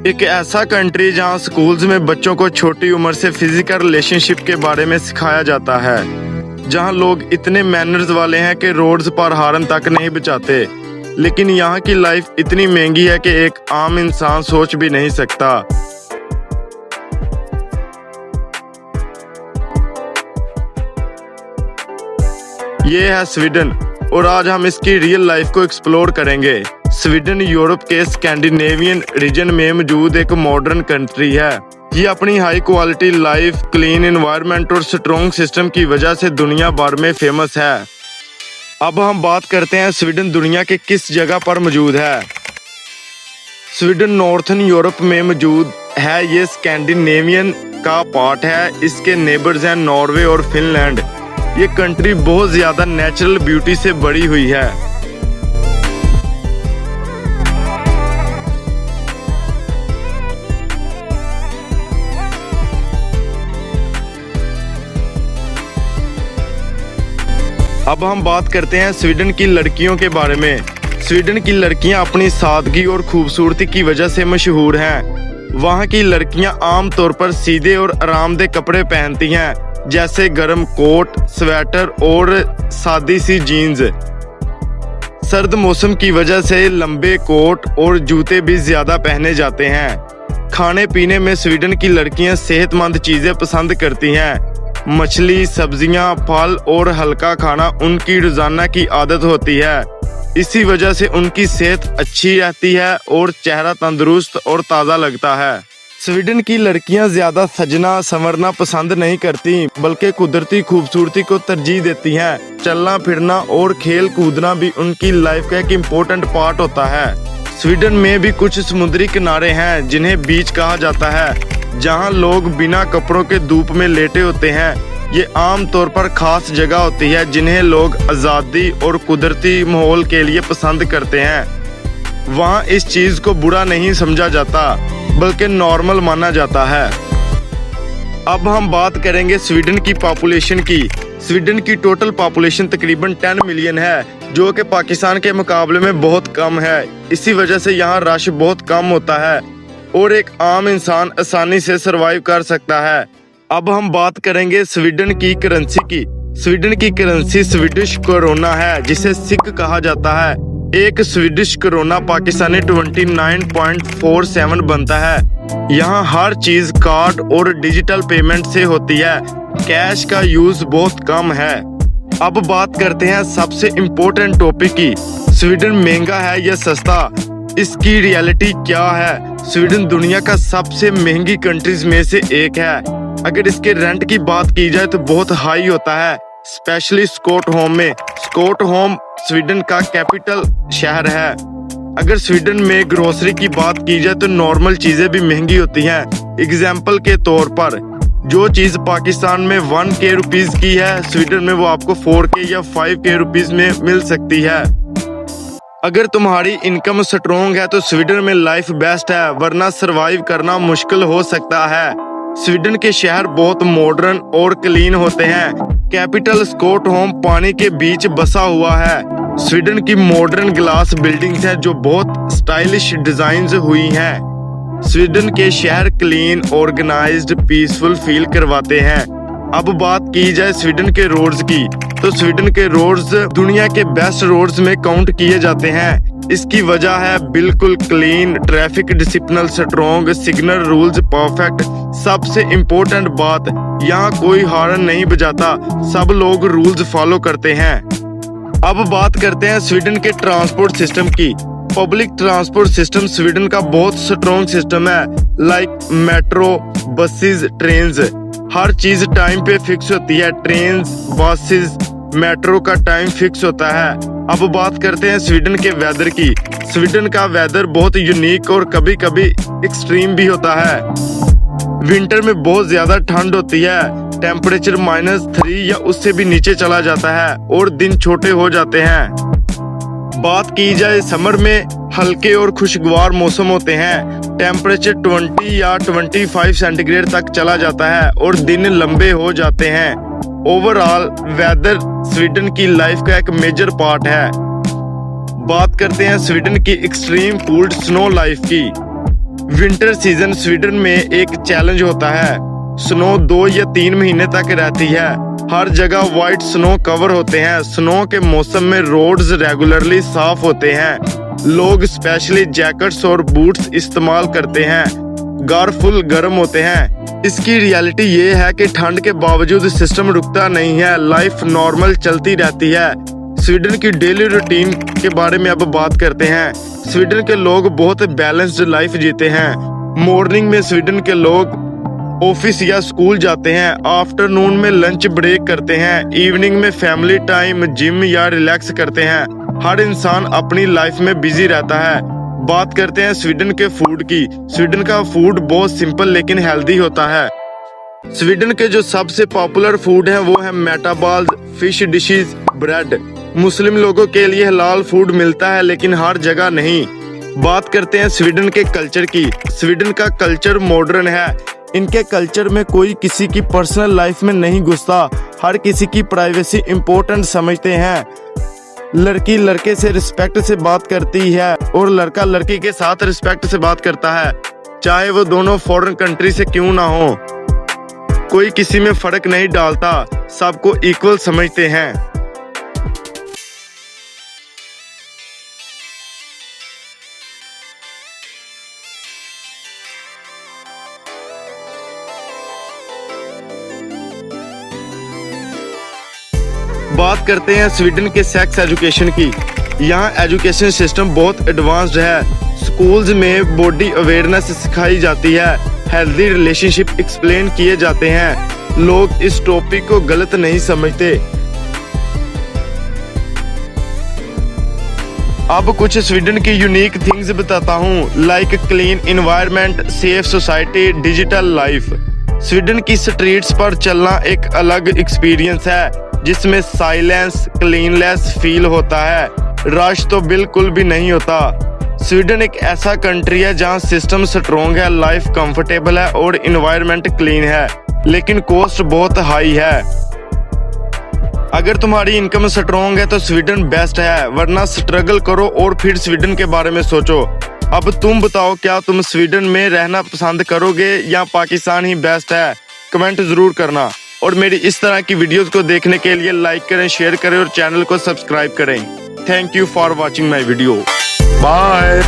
एक ऐसा कंट्री जहां स्कूल्स में बच्चों को छोटी उम्र से फिजिकल रिलेशनशिप के बारे में सिखाया जाता है, जहां लोग इतने मैनर्स वाले हैं कि रोड्स पर हॉर्न तक नहीं बजाते। लेकिन यहाँ की लाइफ इतनी महंगी है कि एक आम इंसान सोच भी नहीं सकता। ये है स्वीडन और आज हम इसकी रियल लाइफ को एक्सप्लोर करेंगे। स्वीडन यूरोप के स्कैंडिनेवियन रीजन में मौजूद एक मॉडर्न कंट्री है। ये अपनी high quality life, clean environment और स्ट्रॉन्ग सिस्टम की वजह से दुनिया भर में फेमस है। अब हम बात करते हैं स्वीडन दुनिया के किस जगह पर मौजूद है। स्वीडन नॉर्थन यूरोप में मौजूद है। ये स्कैंडिनेवियन का पार्ट है। इसके नेबर्स हैं नॉर्वे और फिनलैंड। ये कंट्री बहुत ज्यादा नेचुरल ब्यूटी से बड़ी हुई है। अब हम बात करते हैं स्वीडन की लड़कियों के बारे में। स्वीडन की लड़कियां अपनी सादगी और खूबसूरती की वजह से मशहूर हैं। वहां की लड़कियां आमतौर पर सीधे और आरामदेह कपड़े पहनती हैं, जैसे गर्म कोट, स्वेटर और सादी सी जीन्स। सर्द मौसम की वजह से लंबे कोट और जूते भी ज्यादा पहने जाते हैं। खाने पीने में स्वीडन की लड़कियां सेहतमंद चीजें पसंद करती हैं। मछली, सब्जियां, फल और हल्का खाना उनकी रोजाना की आदत होती है। इसी वजह से उनकी सेहत अच्छी रहती है और चेहरा तंदुरुस्त और ताज़ा लगता है। स्वीडन की लड़कियां ज्यादा सजना संवरना पसंद नहीं करती, बल्कि कुदरती खूबसूरती को तरजीह देती हैं। चलना फिरना और खेल कूदना भी उनकी लाइफ का एक इम्पोर्टेंट पार्ट होता है। स्वीडन में भी कुछ समुद्री किनारे हैं जिन्हें बीच कहा जाता है, जहां लोग बिना कपड़ों के धूप में लेटे होते हैं। ये आम तौर पर खास जगह होती है जिन्हें लोग आज़ादी और कुदरती माहौल के लिए पसंद करते हैं। वहां इस चीज को बुरा नहीं समझा जाता, बल्कि नॉर्मल माना जाता है। अब हम बात करेंगे स्वीडन की पॉपुलेशन की। स्वीडन की टोटल पॉपुलेशन तकरीबन 10 मिलियन है, जो कि पाकिस्तान के मुकाबले में बहुत कम है। इसी वजह से यहाँ रश बहुत कम होता है और एक आम इंसान आसानी से सरवाइव कर सकता है। अब हम बात करेंगे स्वीडन की करेंसी की। स्वीडन की करेंसी स्वीडिश कोरोना है, जिसे सिक कहा जाता है। एक स्वीडिश कोरोना पाकिस्तानी 29.47 बनता है। यहाँ हर चीज कार्ड और डिजिटल पेमेंट से होती है। कैश का यूज बहुत कम है। अब बात करते हैं सबसे इम्पोर्टेंट टॉपिक की। स्वीडन महंगा है या सस्ता? इसकी रियलिटी क्या है? स्वीडन दुनिया का सबसे महंगी कंट्रीज में से एक है। अगर इसके रेंट की बात की जाए तो बहुत हाई होता है, स्पेशली स्टॉकहोम में। स्टॉकहोम स्वीडन का कैपिटल शहर है। अगर स्वीडन में ग्रोसरी की बात की जाए तो नॉर्मल चीजें भी महंगी होती हैं। एग्जाम्पल के तौर पर जो चीज पाकिस्तान में 1K रुपीज की है, स्वीडन में वो आपको 4K या 5K रुपीज में मिल सकती है। अगर तुम्हारी इनकम स्ट्रॉन्ग है तो स्वीडन में लाइफ बेस्ट है, वरना सरवाइव करना मुश्किल हो सकता है। स्वीडन के शहर बहुत मॉडर्न और क्लीन होते हैं। कैपिटल स्टॉकहोम पानी के बीच बसा हुआ है। स्वीडन की मॉडर्न ग्लास बिल्डिंग्स हैं जो बहुत स्टाइलिश डिजाइन हुई हैं। स्वीडन के शहर क्लीन, ऑर्गेनाइज्ड, पीसफुल फील करवाते हैं। अब बात की जाए स्वीडन के रोड्स की, तो स्वीडन के रोड्स दुनिया के बेस्ट रोड्स में काउंट किए जाते हैं। इसकी वजह है बिल्कुल clean, traffic discipline strong, signal rules perfect. सबसे इम्पोर्टेंट बात, यहाँ कोई हॉर्न नहीं बजाता, सब लोग रूल्स फॉलो करते हैं। अब बात करते हैं स्वीडन के ट्रांसपोर्ट सिस्टम की। पब्लिक ट्रांसपोर्ट सिस्टम स्वीडन का बहुत स्ट्रॉन्ग सिस्टम है, लाइक मेट्रो, बसेस, ट्रेन्स। हर चीज टाइम पे फिक्स होती है। ट्रेन, बसेस, मेट्रो का टाइम फिक्स होता है। अब बात करते हैं स्वीडन के वेदर की। स्वीडन का वेदर बहुत यूनिक और कभी कभी एक्सट्रीम भी होता है। विंटर में बहुत ज्यादा ठंड होती है, टेम्परेचर -3 या उससे भी नीचे चला जाता है और दिन छोटे हो जाते हैं। बात की जाए समर में हल्के और खुशगवार मौसम होते हैं। टेम्परेचर 20 या 25 सेंटीग्रेड तक चला जाता है और दिन लंबे हो जाते हैं। ओवरऑल वेदर स्वीडन की लाइफ का एक मेजर पार्ट है। बात करते हैं स्वीडन की एक्सट्रीम कोल्ड स्नो लाइफ की। विंटर सीजन स्वीडन में एक चैलेंज होता है। स्नो 2 या 3 महीने तक रहती है। हर जगह व्हाइट स्नो कवर होते हैं। स्नो के मौसम में रोड्स रेगुलरली साफ होते हैं। लोग स्पेशली जैकेट्स और बूट्स इस्तेमाल करते हैं। घर फुल गर्म होते हैं। इसकी रियलिटी ये है कि ठंड के बावजूद सिस्टम रुकता नहीं है। लाइफ नॉर्मल चलती रहती है। स्वीडन की डेली रूटीन के बारे में अब बात करते हैं। स्वीडन के लोग बहुत बैलेंस्ड लाइफ जीते हैं। मॉर्निंग में स्वीडन के लोग ऑफिस या स्कूल जाते हैं। आफ्टरनून में लंच ब्रेक करते हैं। इवनिंग में फैमिली टाइम, जिम या रिलैक्स करते हैं। हर इंसान अपनी लाइफ में बिजी रहता है। बात करते हैं स्वीडन के फूड की। स्वीडन का फूड बहुत सिंपल लेकिन हेल्दी होता है। स्वीडन के जो सबसे पॉपुलर फूड है वो है मेटाबॉल्स, फिश डिशेस, ब्रेड। मुस्लिम लोगों के लिए हलाल फूड मिलता है लेकिन हर जगह नहीं। बात करते हैं स्वीडन के कल्चर की। स्वीडन का कल्चर मॉडर्न है। इनके कल्चर में कोई किसी की पर्सनल लाइफ में नहीं घुसता। हर किसी की प्राइवेसी इंपॉर्टेंट समझते हैं। लड़की लड़के से रिस्पेक्ट से बात करती है और लड़का लड़की के साथ रिस्पेक्ट से बात करता है, चाहे वो दोनों फॉरेन कंट्री से क्यों ना हो। कोई किसी में फर्क नहीं डालता, सबको इक्वल समझते हैं। बात करते हैं स्वीडन के सेक्स एजुकेशन की। यहाँ एजुकेशन सिस्टम बहुत एडवांस्ड है। स्कूल्स में बॉडी अवेयरनेस सिखाई जाती है। हेल्दी रिलेशनशिप एक्सप्लेन किए जाते हैं। लोग इस टॉपिक को गलत नहीं समझते। अब कुछ स्वीडन की यूनिक थिंग्स बताता हूँ, like clean environment, safe society, digital life. Sweden की स्ट्रीट्स पर चलना एक अलग एक्सपीरियंस है जिसमें साइलेंस, क्लीननेस फील होता है। रश तो बिल्कुल भी नहीं होता। स्वीडन एक ऐसा कंट्री है जहां सिस्टम स्ट्रॉन्ग है, लाइफ कंफर्टेबल है और इन्वायरमेंट क्लीन है, लेकिन कॉस्ट बहुत हाई है। अगर तुम्हारी इनकम स्ट्रॉन्ग है तो स्वीडन बेस्ट है, वरना स्ट्रगल करो और फिर स्वीडन के बारे में सोचो। अब तुम बताओ, क्या तुम स्वीडन में रहना पसंद करोगे या पाकिस्तान ही बेस्ट है? कमेंट जरूर करना। और मेरी इस तरह की वीडियोस को देखने के लिए लाइक करें, शेयर करें और चैनल को सब्सक्राइब करें। Thank you for watching my video. Bye.